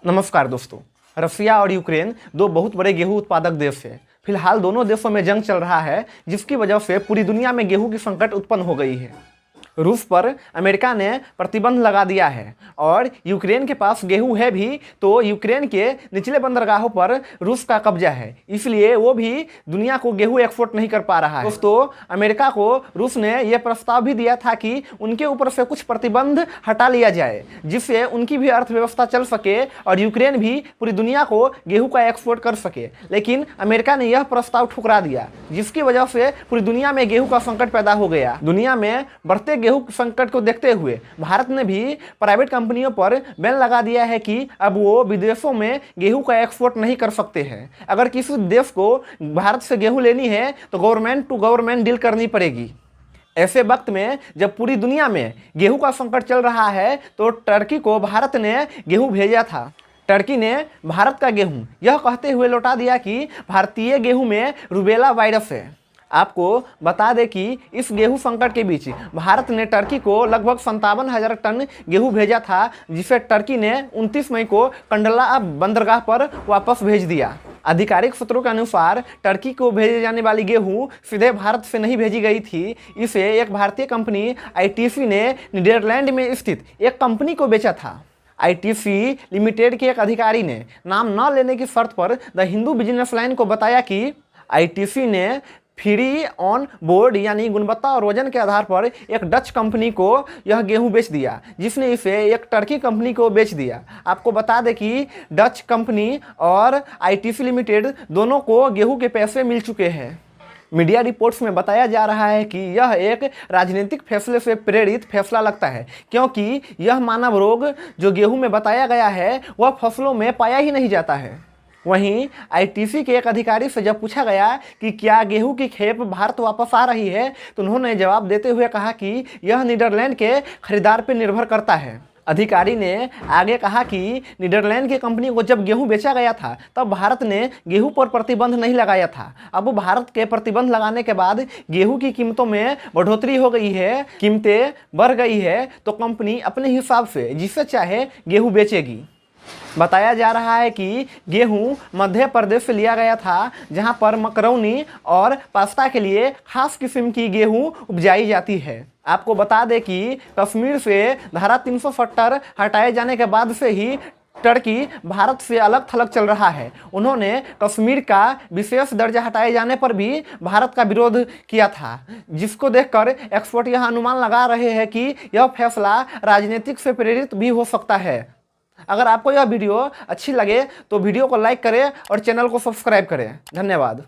नमस्कार दोस्तों। रसिया और यूक्रेन दो बहुत बड़े गेहूं उत्पादक देश हैं। फिलहाल दोनों देशों में जंग चल रहा है, जिसकी वजह से पूरी दुनिया में गेहूं की संकट उत्पन्न हो गई है। रूस पर अमेरिका ने प्रतिबंध लगा दिया है और यूक्रेन के पास गेहूं है भी, तो यूक्रेन के निचले बंदरगाहों पर रूस का कब्जा है, इसलिए वो भी दुनिया को गेहूं एक्सपोर्ट नहीं कर पा रहा है। दोस्तों, अमेरिका को रूस ने यह प्रस्ताव भी दिया था कि उनके ऊपर से कुछ प्रतिबंध हटा लिया जाए, जिससे उनकी भी अर्थव्यवस्था चल सके और यूक्रेन भी पूरी दुनिया को गेहूं का एक्सपोर्ट कर सके। लेकिन अमेरिका ने यह प्रस्ताव ठुकरा दिया, जिसकी वजह से पूरी दुनिया में गेहूं का संकट पैदा हो गया। दुनिया में बढ़ते गेहूं संकट को देखते हुए भारत ने भी प्राइवेट कंपनियों पर बैन लगा दिया है कि अब वो विदेशों में गेहूं का एक्सपोर्ट नहीं कर सकते हैं। अगर किसी देश को भारत से गेहूं लेनी है तो गवर्नमेंट टू गवर्नमेंट डील करनी पड़ेगी। ऐसे वक्त में जब पूरी दुनिया में गेहूं का संकट चल रहा है, तो टर्की को भारत ने गेहूं भेजा था। टर्की ने भारत का गेहूं यह कहते हुए लौटा दिया कि भारतीय गेहूं में रूबेला वायरस है। आपको बता दें कि इस गेहूं संकट के बीच भारत ने टर्की को लगभग 57,000 टन गेहूं भेजा था, जिसे टर्की ने 29 मई को कंडला बंदरगाह पर वापस भेज दिया। आधिकारिक सूत्रों के अनुसार टर्की को भेजे जाने वाली गेहूं सीधे भारत से नहीं भेजी गई थी। इसे एक भारतीय कंपनी आईटीसी ने नीदरलैंड में स्थित एक कंपनी को बेचा था। आईटीसी लिमिटेड के एक अधिकारी ने नाम न लेने की शर्त पर द हिंदू बिजनेस लाइन को बताया कि आईटीसी ने फ्री ऑन बोर्ड यानी गुणवत्ता और वजन के आधार पर एक डच कंपनी को यह गेहूं बेच दिया, जिसने इसे एक टर्की कंपनी को बेच दिया। आपको बता दें कि डच कंपनी और आईटीसी लिमिटेड दोनों को गेहूं के पैसे मिल चुके हैं। मीडिया रिपोर्ट्स में बताया जा रहा है कि यह एक राजनीतिक फैसले से प्रेरित फैसला लगता है, क्योंकि यह मानव रोग जो गेहूं में बताया गया है वह फसलों में पाया ही नहीं जाता है। वहीं आईटीसी के एक अधिकारी से जब पूछा गया कि क्या गेहूं की खेप भारत वापस आ रही है, तो उन्होंने जवाब देते हुए कहा कि यह नीदरलैंड के खरीदार पर निर्भर करता है। अधिकारी ने आगे कहा कि नीदरलैंड की कंपनी को जब गेहूं बेचा गया था, तब भारत ने गेहूं पर प्रतिबंध नहीं लगाया था। अब भारत के प्रतिबंध लगाने के बाद गेहूं की कीमतों में बढ़ोतरी हो गई है, कीमतें बढ़ गई है, तो कंपनी अपने हिसाब से जिसे चाहे गेहूं बेचेगी। बताया जा रहा है कि गेहूं मध्य प्रदेश से लिया गया था, जहां पर मकरौनी और पास्ता के लिए खास किस्म की गेहूं उपजाई जाती है। आपको बता दें कि कश्मीर से धारा 370 हटाए जाने के बाद से ही टर्की भारत से अलग थलग चल रहा है। उन्होंने कश्मीर का विशेष दर्जा हटाए जाने पर भी भारत का विरोध किया था, जिसको देखकर एक्सपर्ट यह अनुमान लगा रहे हैं कि यह फैसला राजनीतिक से प्रेरित भी हो सकता है। अगर आपको यह वीडियो अच्छी लगे तो वीडियो को लाइक करें और चैनल को सब्सक्राइब करें। धन्यवाद।